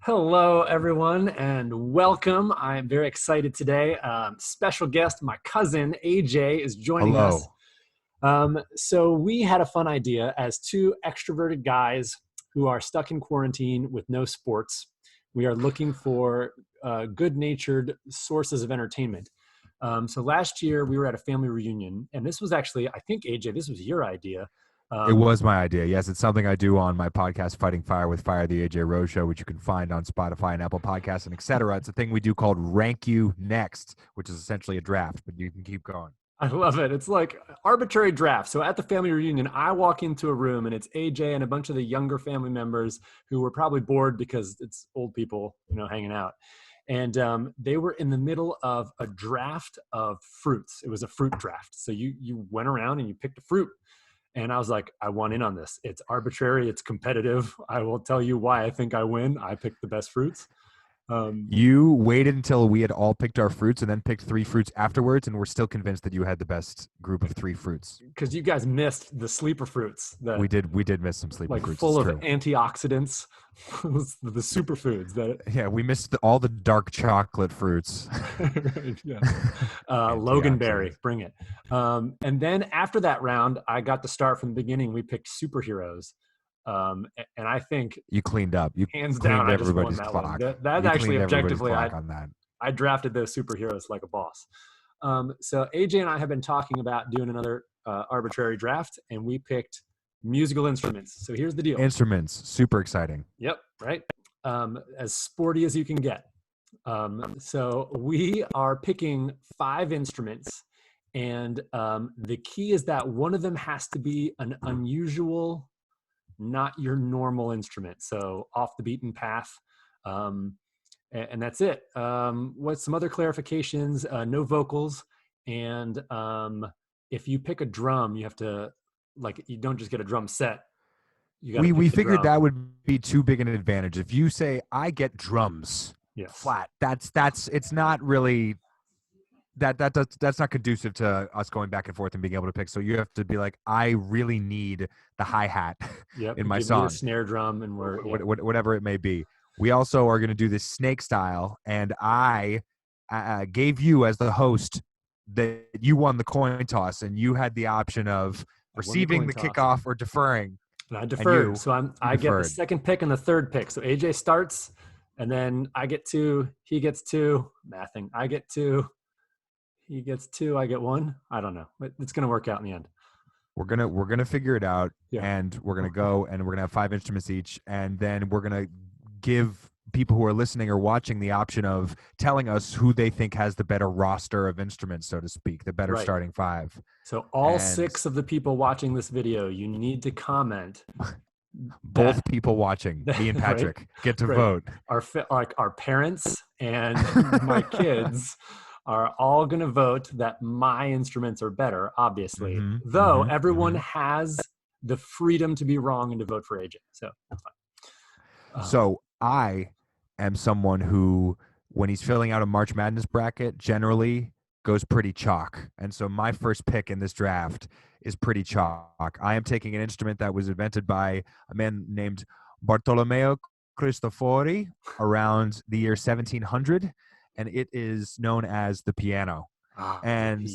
Hello, everyone, and welcome. I am very excited today. Special guest, my cousin AJ, is joining us. Hello. So we had a fun idea as two extroverted guys who are stuck in quarantine with no sports. We are looking for good-natured sources of entertainment. So last year we were at a family reunion, and this was actually, I think, AJ, this was your idea. It was my idea. Yes, it's something I do on my podcast, Fighting Fire with Fire, the AJ Rose Show, which you can find on Spotify and Apple Podcasts and etc. It's a thing we do called Rank You Next, which is essentially a draft, but you can keep going. I love it. It's like arbitrary draft. So at the family reunion, I walk into a room and it's AJ and a bunch of the younger family members who were probably bored because it's old people, hanging out. And they were in the middle of a draft of fruits. It was a fruit draft. So you went around and you picked a fruit. And I was like, I want in on this. It's arbitrary. It's competitive. I will tell you why I think I win. I picked the best fruits. You waited until we had all picked our fruits and then picked three fruits afterwards, and we're still convinced that you had the best group of three fruits. Because you guys missed the sleeper fruits. We did miss some sleeper like fruits. Full of antioxidants, the superfoods. Yeah, we missed all the dark chocolate fruits. Yeah. Loganberry, bring it. And then after that round, I got to start from the beginning. We picked superheroes. And I think you cleaned up. You hands cleaned down, everybody's I just clock. won that actually, objectively, on that. I drafted those superheroes like a boss. So AJ and I have been talking about doing another arbitrary draft, and we picked musical instruments. So here's the deal. Instruments, super exciting. Yep, right. As sporty as you can get. So we are picking 5 instruments, and the key is that one of them has to be an unusual, not your normal instrument. So off the beaten path. And that's it. What's some other clarifications? No vocals. And if you pick a drum, you have to, you don't just get a drum set. We figured that would be too big an advantage. If you say, I get drums flat, it's not really, that's not conducive to us going back and forth and being able to pick. So you have to be like, I really need the hi-hat in my song. Need a snare drum and whatever it may be. We also are going to do this snake style, and I gave you as the host that you won the coin toss, and you had the option of receiving the kickoff or deferring. And I deferred, so I get the second pick and the third pick. So AJ starts, and then I get 2, he gets 2, mathing. I get 2, he gets 2, I get 1. I don't know. It's going to work out in the end. We're gonna figure it out, and we're gonna go, and we're gonna have 5 instruments each, and then we're gonna give people who are listening or watching the option of telling us who they think has the better roster of instruments, so to speak, the better starting 5. So all 6 of the people watching this video, you need to comment. Both people watching, me and Patrick, get to vote. Our parents and my kids are all going to vote that my instruments are better, obviously. Though everyone has the freedom to be wrong and to vote for AJ. So that's fine. So I am someone who, when he's filling out a March Madness bracket, generally goes pretty chalk. And so my first pick in this draft is pretty chalk. I am taking an instrument that was invented by a man named Bartolomeo Cristofori around the year 1700, and it is known as the piano. And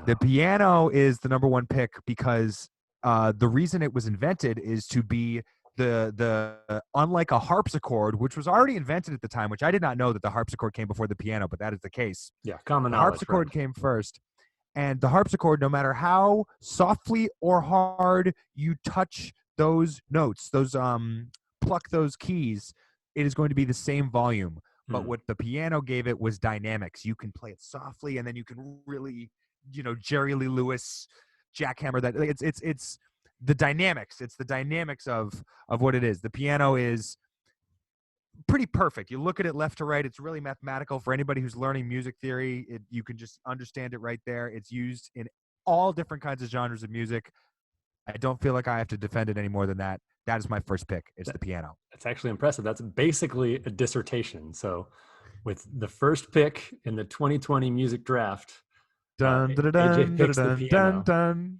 the piano is the number 1 pick because the reason it was invented is to be the unlike a harpsichord, which was already invented at the time, which I did not know that the harpsichord came before the piano, but that is the case. Yeah, common knowledge. The harpsichord came first, and the harpsichord, no matter how softly or hard you touch those notes, pluck those keys, it is going to be the same volume. But what the piano gave it was dynamics. You can play it softly, and then you can really, Jerry Lee Lewis jackhammer that. It's the dynamics. It's the dynamics of what it is. The piano is pretty perfect. You look at it left to right. It's really mathematical. For anybody who's learning music theory, you can just understand it right there. It's used in all different kinds of genres of music. I don't feel like I have to defend it any more than that. That is my first pick. It's the piano. That's actually impressive. That's basically a dissertation. So with the first pick in the 2020 music draft, AJ picks the piano.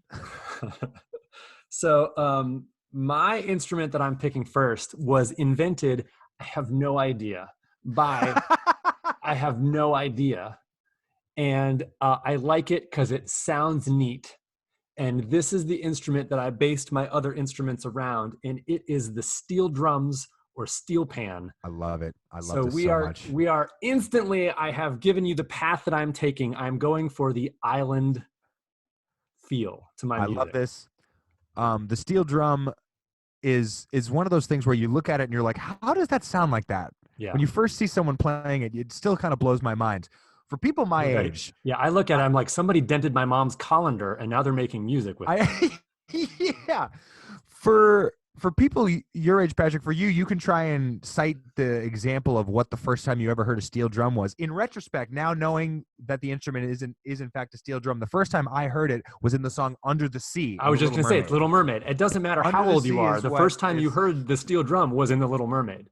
So my instrument that I'm picking first was invented I have no idea. By I have no idea. And I like it because it sounds neat. And this is the instrument that I based my other instruments around, and it is the steel drums or steel pan. I love it. I love So this so much. we are instantly, I have given you the path that I'm taking. I'm going for the island feel to my I music. love this. The steel drum is one of those things where you look at it and you're like, how does that sound like that? Yeah. When you first see someone playing it, it still kind of blows my mind. For people my Right. age, Yeah, I look at it, I'm like, somebody dented my mom's colander and now they're making music with it. yeah. For people your age, Patrick, for you, you can try and cite the example of what the first time you ever heard a steel drum was. In retrospect, now knowing that the instrument is in fact a steel drum, the first time I heard it was in the song "Under the Sea." I was just gonna say it's Little Mermaid. It doesn't matter how old you are. The first time you heard the steel drum was in the Little Mermaid.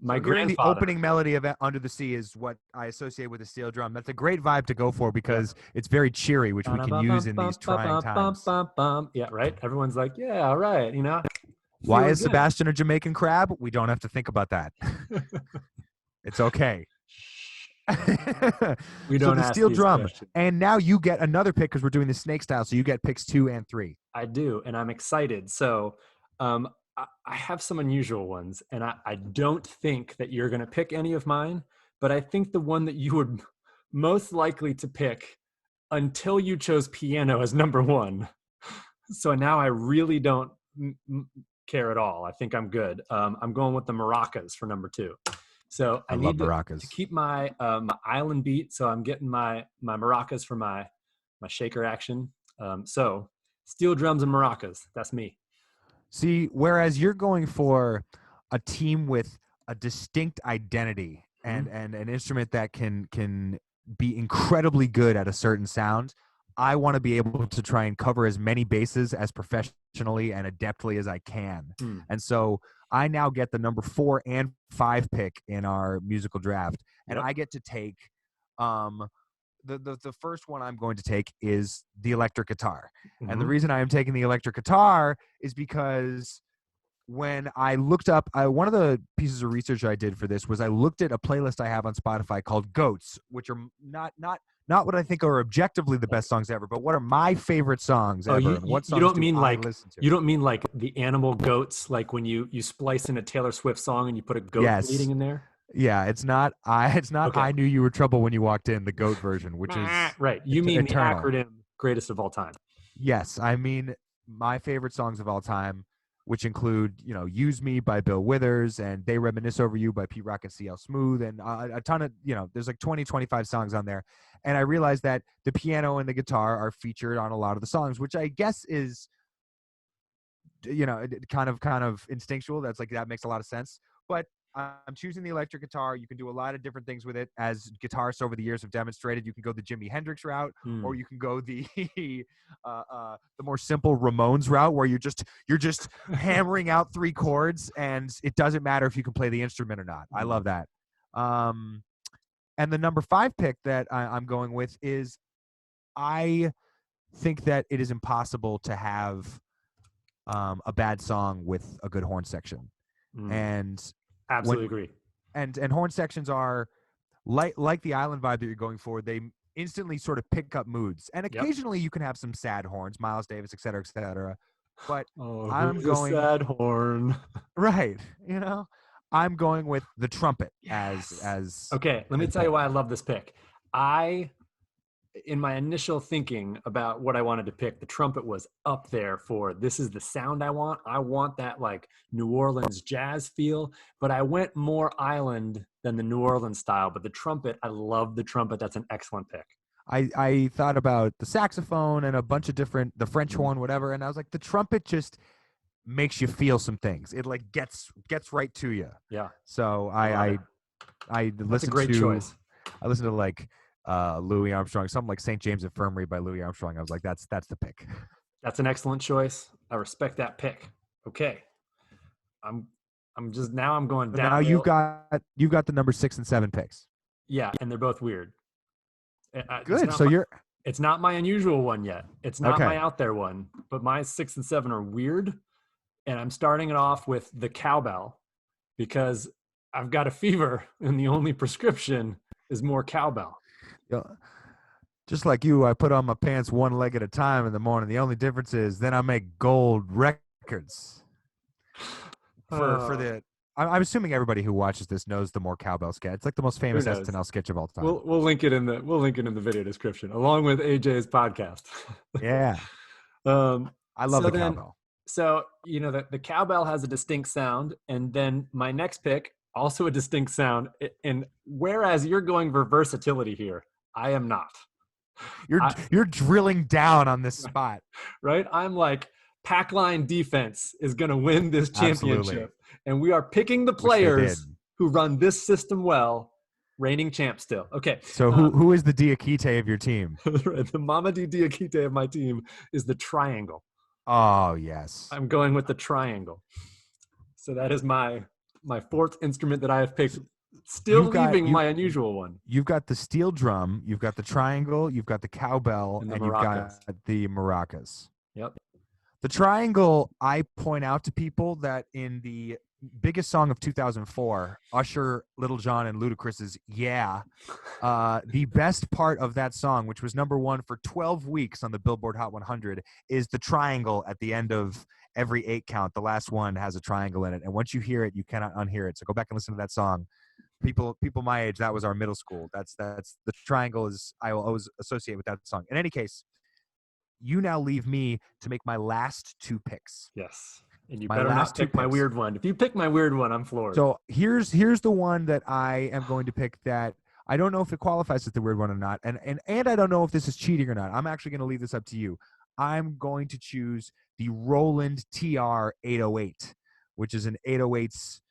My hearing the grandfather. opening melody of Under the Sea is what I associate with a steel drum. That's a great vibe to go for because it's very cheery, which we can use in these trying times. Yeah, right. Everyone's like, yeah, all right. You know. Why is Sebastian a Jamaican crab? We don't have to think about that. It's okay. We don't the ask steel these drum, questions. and now you get another pick because we're doing the snake style. So you get picks 2 and 3. I do, and I'm excited. So, I have some unusual ones, and I don't think that you're going to pick any of mine, but I think the one that you would most likely to pick until you chose piano as number 1. So now I really don't care at all. I think I'm good. I'm going with the maracas for number 2. So I need to keep my my island beat. So I'm getting my maracas for my shaker action. So steel drums and maracas. That's me. See, whereas you're going for a team with a distinct identity and an instrument that can be incredibly good at a certain sound, I want to be able to try and cover as many bases as professionally and adeptly as I can. And so I now get the number 4 and 5 pick in our musical draft, and I get to take the first one I'm going to take is the electric guitar. And the reason I am taking the electric guitar is because when I looked up, one of the pieces of research I did for this was I looked at a playlist I have on Spotify called Goats, which are not what I think are objectively the best songs ever, but what are my favorite songs ever. What songs you don't mean I like listen to? You don't mean like the animal goats, like when you splice in a Taylor Swift song and you put a goat bleeding in there? Yeah, it's not Okay. I Knew You Were Trouble When You Walked In, the GOAT version, which is right. You mean eternal. The acronym greatest of all time. Yes, I mean my favorite songs of all time, which include, Use Me by Bill Withers and They Reminisce Over You by Pete Rock and CL Smooth, and a ton of, there's like 20, 25 songs on there. And I realized that the piano and the guitar are featured on a lot of the songs, which I guess is, kind of instinctual. That's like, that makes a lot of sense. But I'm choosing the electric guitar. You can do a lot of different things with it, as guitarists over the years have demonstrated. You can go the Jimi Hendrix route, or you can go the more simple Ramones route, where you're just hammering out 3 chords, and it doesn't matter if you can play the instrument or not. I love that. And the number 5 pick that I'm going with is, I think that it is impossible to have a bad song with a good horn section, and absolutely agree. And horn sections are like the island vibe that you're going for. They instantly sort of pick up moods, and occasionally you can have some sad horns, Miles Davis, et cetera, et cetera. But I'm going a sad horn, right? I'm going with the trumpet as. Okay, let me tell you why I love this pick. In my initial thinking about what I wanted to pick, the trumpet was up there for, this is the sound I want. I want that like New Orleans jazz feel, but I went more island than the New Orleans style. But the trumpet, I love the trumpet. That's an excellent pick. I thought about the saxophone and a bunch of different, the French horn, whatever, and I was like, the trumpet just makes you feel some things. It like gets right to you. Yeah. So I That's a great choice. I listened to like Louis Armstrong, something like St. James Infirmary by Louis Armstrong. I was like, that's the pick. That's an excellent choice. I respect that pick. Okay. I'm going down. Now you've got the number 6 and 7 picks. Yeah, and they're both weird. Good. It's not my unusual one yet. It's not my out there one, but my 6 and 7 are weird. And I'm starting it off with the cowbell, because I've got a fever and the only prescription is more cowbell. Yeah. Just like you, I put on my pants one leg at a time in the morning. The only difference is then I make gold records. For the, I'm assuming everybody who watches this knows the more cowbell sketch. It's like the most famous knows? SNL sketch of all time. We'll link it in the video description along with AJ's podcast. Yeah. I love the cowbell. So, the cowbell has a distinct sound, and then my next pick, also a distinct sound. And whereas you're going for versatility here, I am not. You're drilling down on this spot. Right? I'm like, pack line defense is going to win this championship. Absolutely. And we are picking the players who run this system well, reigning champ still. Okay. So who is the Diakite of your team? The Mama D Diakite of my team is the triangle. Oh, yes. I'm going with the triangle. So that is my fourth instrument that I have picked, still leaving my unusual one. You've got the steel drum, you've got the triangle, you've got the cowbell, and you've got the maracas. Yep. The triangle, I point out to people that in the biggest song of 2004, Usher, Little John, and Ludacris's "Yeah," the best part of that song, which was number one for 12 weeks on the Billboard Hot 100, is the triangle at the end of every 8 count. The last one has a triangle in it, and once you hear it, you cannot unhear it. So go back and listen to that song. People my age, that was our middle school. That's the triangle is I will always associate with that song. In any case, you now leave me to make my last 2 picks. Yes. And you better not pick my weird one. If you pick my weird one, I'm floored. So here's the one that I am going to pick that I don't know if it qualifies as the weird one or not. And I don't know if this is cheating or not. I'm actually going to leave this up to you. I'm going to choose the Roland TR 808, which is an 808's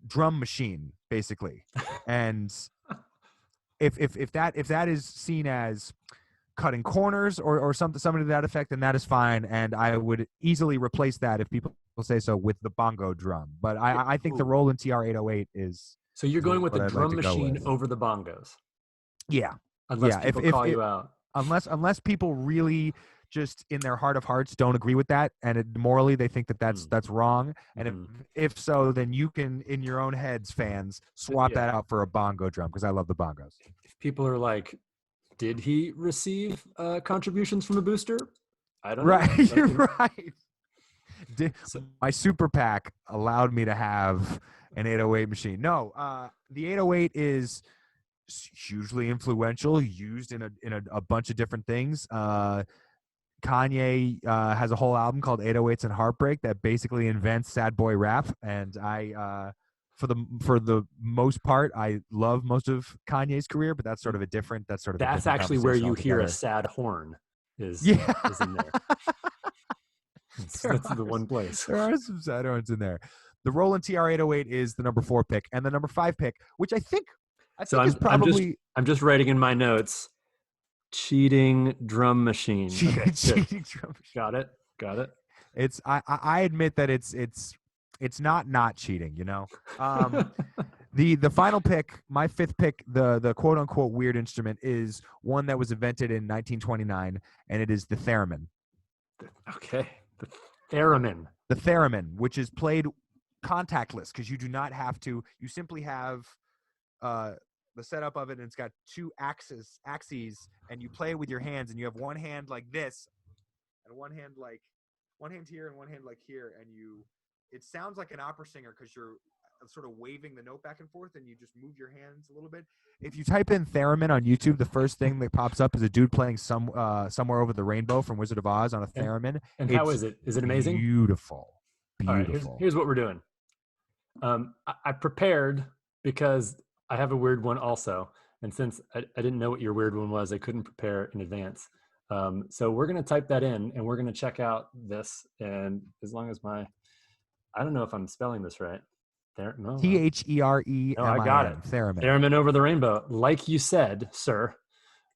drum machine, basically. And if that is seen as cutting corners or something to that effect, then that is fine, and I would easily replace that if people say so with the bongo drum. But I think the Roland TR 808 is. So you're going with the drum machine over the bongos. Yeah. Unless people call you out. Unless people really just in their heart of hearts don't agree with that, and morally they think that that's wrong. And if so, then you can, in your own heads, fans, swap that out for a bongo drum, because I love the bongos. If people are like, did he receive contributions from a booster? I don't know. Right, you're right. My super PAC allowed me to have an 808 machine. No, the 808 is hugely influential, used in a bunch of different things. Kanye has a whole album called 808s and Heartbreak that basically invents sad boy rap, and I for the most part, I love most of Kanye's career, but that's sort of a different. That's actually where you hear a sad horn is in there. That's the one place. There are some sad horns in there. The Roland TR 808 is the number 4 pick, and the number 5 pick, which I think is probably. I'm just writing in my notes. Cheating drum machine. Cheating drum machine. Got it. It's I admit that it's not cheating, you know. The final pick, my 5th pick, the quote unquote weird instrument, is one that was invented in 1929, and it is the theremin. Okay, the theremin. The theremin, which is played contactless, because you do not have to. You simply have the setup of it, and it's got 2 axes, and you play with your hands, and you have one hand like this, and one hand here, and one hand like here, and it sounds like an opera singer because you're sort of waving the note back and forth, and you just move your hands a little bit. If you type in theremin on YouTube, the first thing that pops up is a dude playing somewhere over the rainbow from Wizard of Oz on a theremin. And how is it? Is it amazing? Beautiful. All right, here's what we're doing. I prepared because I have a weird one also, and since I didn't know what your weird one was, I couldn't prepare in advance. So we're going to type that in, and we're going to check out this, and as long as I don't know if I'm spelling this right. No. Theremin. No, I got it. Theremin. Theremin over the rainbow, like you said, sir.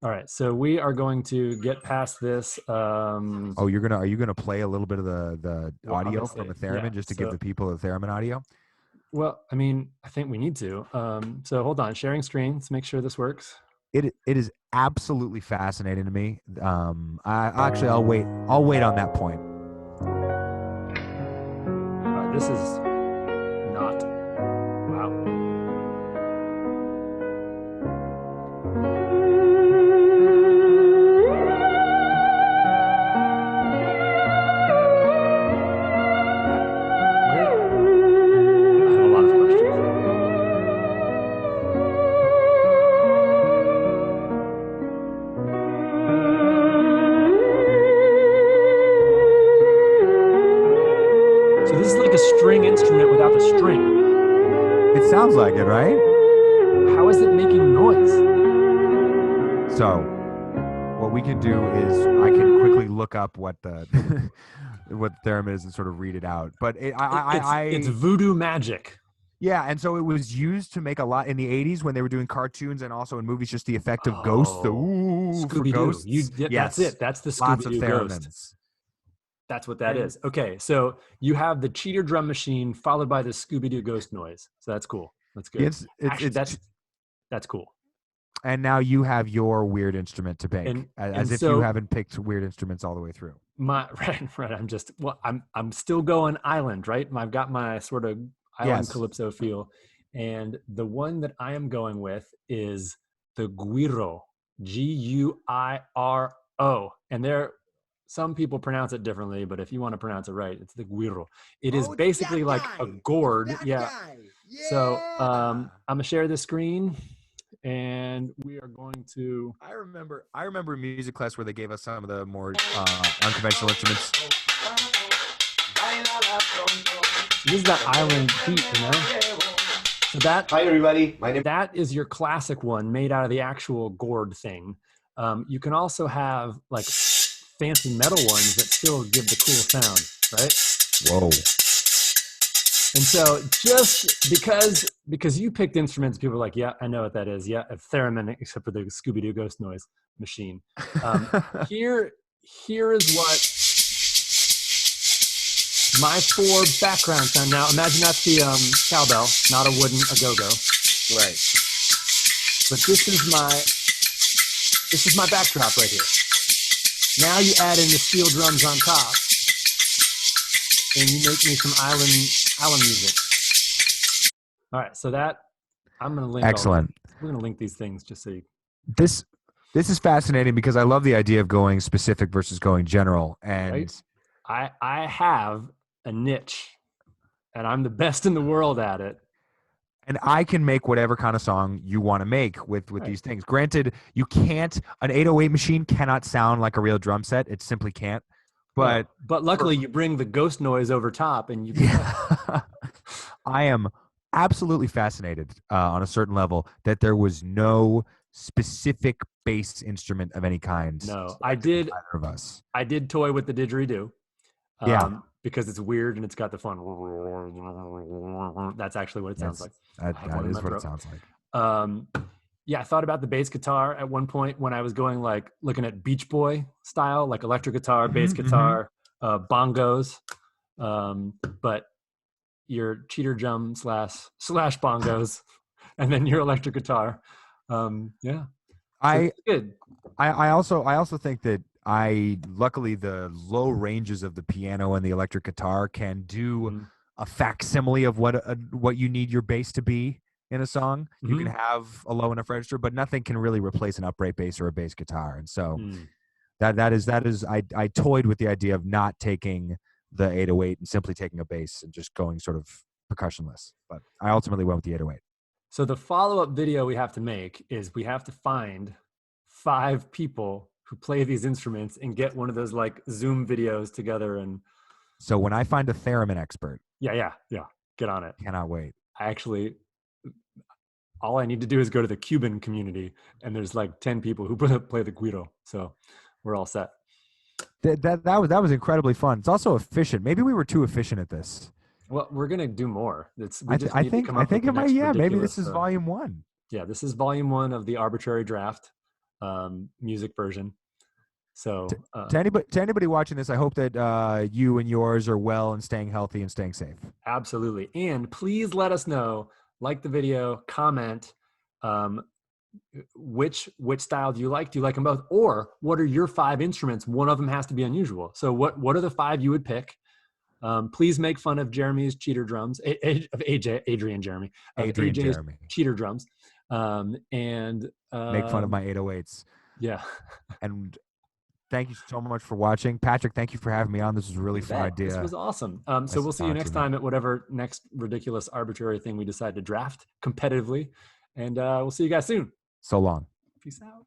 All right, so we are going to get past this. Are you gonna play a little bit of the audio from the theremin just to give the people the theremin audio? Well, I mean, I think we need to. So hold on, sharing screen. Let's make sure this works. It is absolutely fascinating to me. I'll wait on that point. This is not It sounds like it, right? How is it making noise? So, what we can do is I can quickly look up what the what the theremin is and sort of read it out. But It's voodoo magic. yeah, and so it was used to make a lot in the 80s when they were doing cartoons and also in movies, just the effect of ghosts, the ooh for Scooby-Doo. ghosts. That's Yes. it. That's the Lots of Scooby-Doo ghost. theremins. That's what that is. Okay, so you have the cheater drum machine followed by the Scooby-Doo ghost noise. So that's cool. That's good. Actually, that's cool. And now you have your weird instrument to pick, as if you haven't picked weird instruments all the way through. Right. I'm still going island, right? I've got my sort of island calypso feel, and the one that I am going with is the guiro, Guiro, and some people pronounce it differently, but if you want to pronounce it right, it's the guiro. It is basically like a gourd. Yeah. So I'm gonna share the screen. And we are going to. I remember music class where they gave us some of the more unconventional instruments. This is that island beat, you know. So hi everybody. That is your classic one made out of the actual gourd thing. You can also have like fancy metal ones that still give the cool sound, right? Whoa. And so just because you picked instruments, people are like, yeah, I know what that is. Yeah, a theremin, except for the Scooby-Doo ghost noise machine. Here is what my 4 background sound. Now imagine that's the cowbell, not a wooden go-go. Right. But this is my backdrop right here. Now you add in the steel drums on top, and you make me some island music. All right, so that I'm going to link. Excellent. We're going to link these things just so you. This is fascinating because I love the idea of going specific versus going general, and right? I have a niche, and I'm the best in the world at it. And I can make whatever kind of song you want to make with these things. Granted, you can't. An 808 machine cannot sound like a real drum set. It simply can't. But luckily, you bring the ghost noise over top, and you. I am absolutely fascinated on a certain level that there was no specific bass instrument of any kind. No, I did. Either of us. I did toy with the didgeridoo. Because it's weird and it's got the fun. That's actually what it sounds like. That is what it sounds like. Yeah, I thought about the bass guitar at one point when I was going like looking at Beach Boy style, like electric guitar, bass guitar, bongos. But your cheater drum slash bongos, and then your electric guitar. Yeah, so good. I also think that luckily the low ranges of the piano and the electric guitar can do a facsimile of what you need your bass to be in a song. You can have a low enough register, but nothing can really replace an upright bass or a bass guitar. And so that is I toyed with the idea of not taking the 808 and simply taking a bass and just going sort of percussionless. But I ultimately went with the 808. So the follow-up video we have to make is we have to find 5 people who play these instruments and get one of those like Zoom videos together. And so when I find a theremin expert, yeah, get on it. Cannot wait. All I need to do is go to the Cuban community, and there's like 10 people who play the guiro, so we're all set. That was incredibly fun. It's also efficient. Maybe we were too efficient at this. Well, we're gonna do more. I think it might. Yeah, maybe this is volume 1. Yeah, this is volume 1 of the arbitrary draft music version. So to anybody watching this, I hope that you and yours are well and staying healthy and staying safe. Absolutely, and please let us know. Like the video, comment. Which style do you like? Do you like them both? Or what are your 5 instruments? One of them has to be unusual. So what are the 5 you would pick? Please make fun of Jeremy's cheater drums, Adrian Jeremy, AJ's cheater drums, and make fun of my 808s. Yeah. And thank you so much for watching. Patrick, thank you for having me on. This was a really fun idea. This was awesome. So we'll see you next time at whatever next ridiculous arbitrary thing we decide to draft competitively. And we'll see you guys soon. So long. Peace out.